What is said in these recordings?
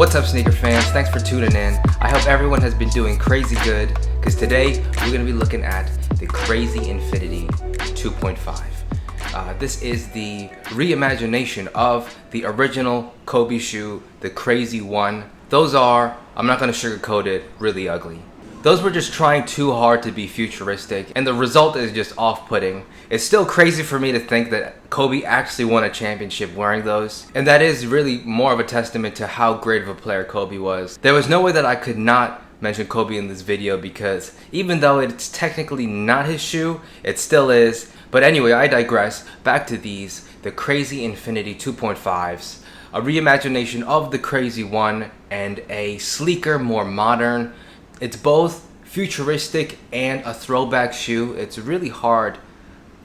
What's up, sneaker fans? Thanks for tuning in. I hope everyone has been doing crazy good, because today we're going to be looking at the Crazy IIInfinity 2.5. This is the reimagination of the original Kobe shoe, the Crazy One. Those are, I'm not going to sugarcoat it, really ugly. Those were just trying too hard to be futuristic, and the result is just off-putting. It's still crazy for me to think that Kobe actually won a championship wearing those, and that is really more of a testament to how great of a player Kobe was. There was no way that I could not mention Kobe in this video, because even though it's technically not his shoe, it still is. But anyway, I digress. Back to these, the Crazy IIInfinity 2.5s, a reimagination of the Crazy One and a sleeker, more modern. It's both futuristic and a throwback shoe. It's really hard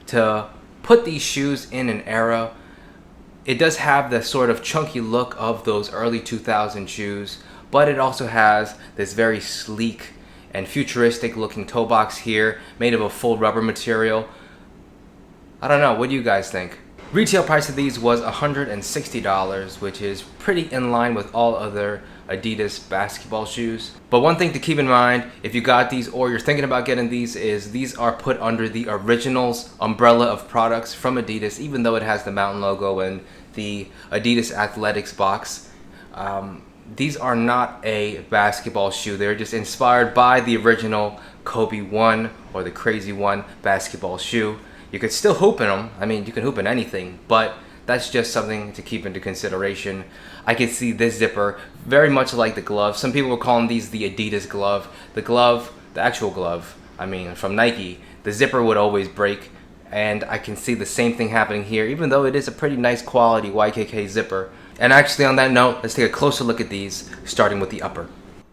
to put these shoes in an era. It does have the sort of chunky look of those early 2000 shoes, but it also has this very sleek and futuristic looking toe box here, made of a full rubber material. I don't know, what do you guys think? Retail price of these was $160, which is pretty in line with all other Adidas basketball shoes. But one thing to keep in mind, if you got these or you're thinking about getting these, is these are put under the Originals umbrella of products from Adidas, even though it has the mountain logo and the Adidas Athletics box. These are not a basketball shoe. They're just inspired by the original Kobe One or the Crazy One basketball shoe. You could still hoop in them. I mean, you can hoop in anything, but that's just something to keep into consideration. I can see this zipper very much like the glove. Some people were calling these the Adidas glove. The glove, the actual glove, I mean, from Nike, the zipper would always break, and I can see the same thing happening here, even though it is a pretty nice quality YKK zipper. And actually, on that note, let's take a closer look at these, starting with the upper.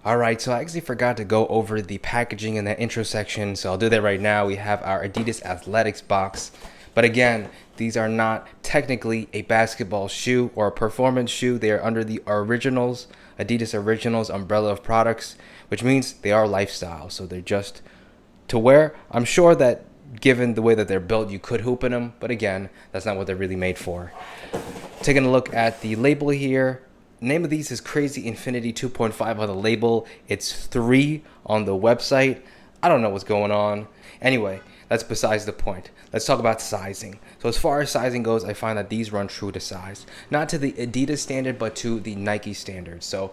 Alright, so I actually forgot to go over the packaging in that intro section, so I'll do that right now. We have our Adidas Athletics box. But again, these are not technically a basketball shoe or a performance shoe. They are under the Originals, Adidas Originals umbrella of products, which means they are lifestyle. So they're just to wear. I'm sure that given the way that they're built, you could hoop in them. But again, that's not what they're really made for. Taking a look at the label here. Name of these is Crazy IIInfinity 2.5 on the label. It's 3 on the website. I don't know what's going on. Anyway, that's besides the point. Let's talk about sizing. So as far as sizing goes, I find that these run true to size. Not to the Adidas standard, but to the Nike standard. So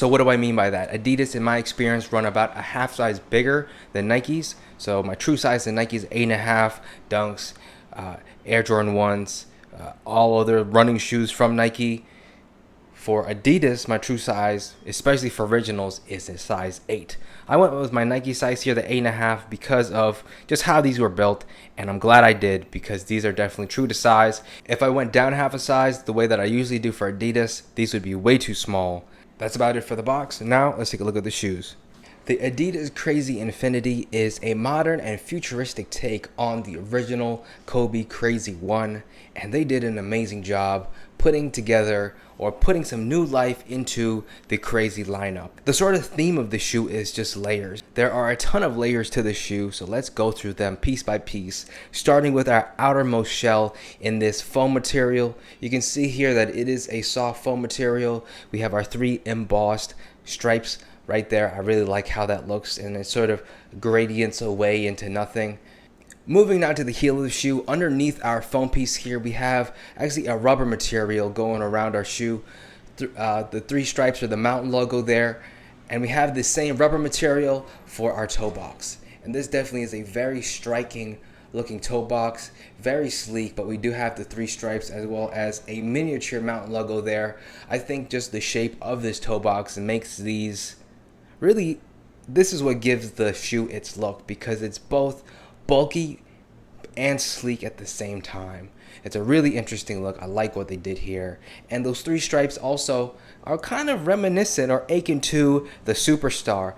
what do I mean by that? Adidas, in my experience, run about a half size bigger than Nike's. So my true size in Nike's 8.5, Dunks, Air Jordan 1s, all other running shoes from Nike. For Adidas, my true size, especially for Originals, is a size 8. I went with my Nike size here, the 8.5, because of just how these were built, and I'm glad I did, because these are definitely true to size. If I went down half a size, the way that I usually do for Adidas, these would be way too small. That's about it for the box. Now, let's take a look at the shoes. The Adidas Crazy IIInfinity is a modern and futuristic take on the original Kobe Crazy One, and they did an amazing job putting together or putting some new life into the Crazy lineup. The sort of theme of the shoe is just layers. There are a ton of layers to the shoe, so let's go through them piece by piece, starting with our outermost shell in this foam material. You can see here that it is a soft foam material. We have our 3 embossed stripes right there. I really like how that looks, and it sort of gradients away into nothing. Moving now to the heel of the shoe, underneath our foam piece here, we have actually a rubber material going around our shoe. The 3 stripes are the mountain logo there, and we have the same rubber material for our toe box. And this definitely is a very striking looking toe box, very sleek, but we do have the 3 stripes as well as a miniature mountain logo there. I think just the shape of this toe box makes these really, this is what gives the shoe its look, because it's both bulky and sleek at the same time. It's a really interesting look. I like what they did here. And those 3 stripes also are kind of reminiscent or akin to the Superstar,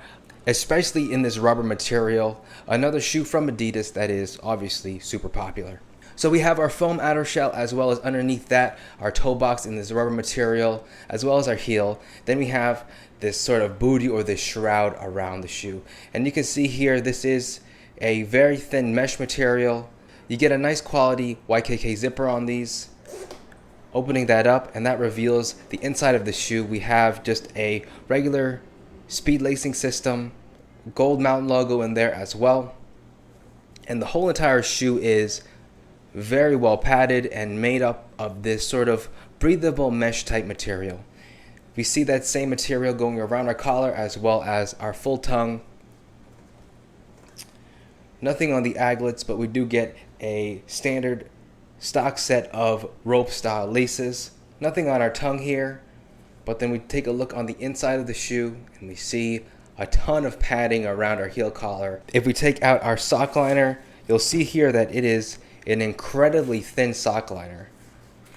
especially in this rubber material. Another shoe from Adidas that is obviously super popular. So we have our foam outer shell, as well as underneath that our toe box in this rubber material, as well as our heel. Then we have this sort of booty or this shroud around the shoe. And you can see here, this is a very thin mesh material. You get a nice quality YKK zipper on these. Opening that up, and that reveals the inside of the shoe. We have just a regular speed lacing system, gold mountain logo in there as well. And the whole entire shoe is very well padded and made up of this sort of breathable mesh type material. We see that same material going around our collar as well as our full tongue. Nothing on the aglets, but we do get a standard stock set of rope style laces. Nothing on our tongue here, but then we take a look on the inside of the shoe and we see a ton of padding around our heel collar. If we take out our sock liner, you'll see here that it is an incredibly thin sock liner.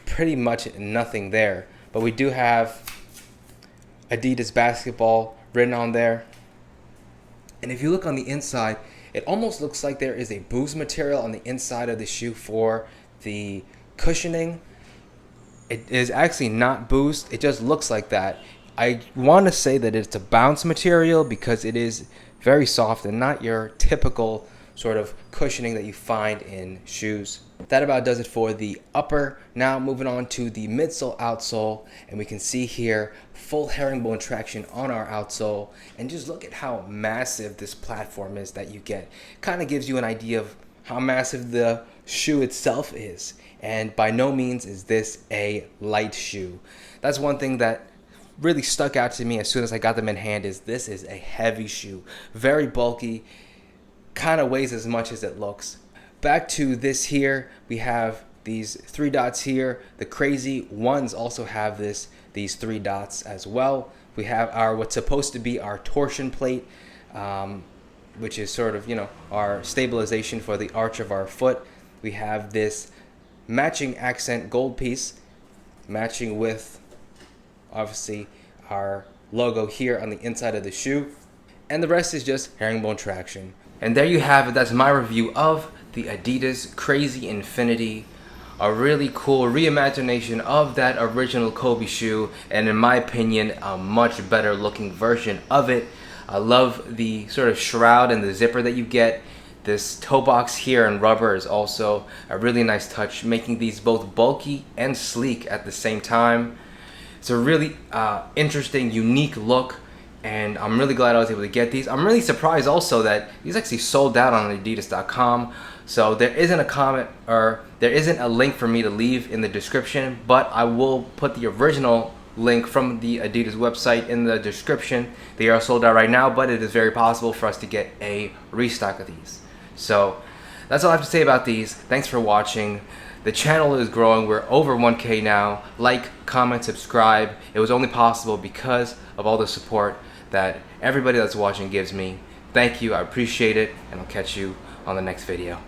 Pretty much nothing there, but we do have Adidas basketball written on there. And if you look on the inside, it almost looks like there is a boost material on the inside of the shoe for the cushioning. It is actually not boost, it just looks like that. I want to say that it's a bounce material because it is very soft and not your typical sort of cushioning that you find in shoes. That about does it for the upper. Now moving on to the midsole, outsole, and we can see here full herringbone traction on our outsole. And just look at how massive this platform is that you get. Kind of gives you an idea of how massive the shoe itself is. And by no means is this a light shoe. That's one thing that really stuck out to me as soon as I got them in hand, is this is a heavy shoe. Very bulky, kind of weighs as much as it looks. Back to this here, we have these 3 dots here. The Crazy ones also have these 3 dots as well. We have our what's supposed to be our torsion plate, which is sort of, our stabilization for the arch of our foot. We have this matching accent gold piece, matching with obviously our logo here on the inside of the shoe. And the rest is just herringbone traction. And there you have it. That's my review of the Adidas Crazy IIInfinity. A really cool reimagination of that original Kobe shoe, and in my opinion, a much better looking version of it. I love the sort of shroud and the zipper that you get. This toe box here in rubber is also a really nice touch, making these both bulky and sleek at the same time. It's a really interesting, unique look, and I'm really glad I was able to get these. I'm really surprised also that these actually sold out on adidas.com. So there isn't a comment, or there isn't a link for me to leave in the description, but I will put the original link from the Adidas website in the description. They are sold out right now, but it is very possible for us to get a restock of these. So that's all I have to say about these. Thanks for watching. The channel is growing. We're over 1K now. Like, comment, subscribe. It was only possible because of all the support that everybody that's watching gives me. Thank you. I appreciate it, and I'll catch you on the next video.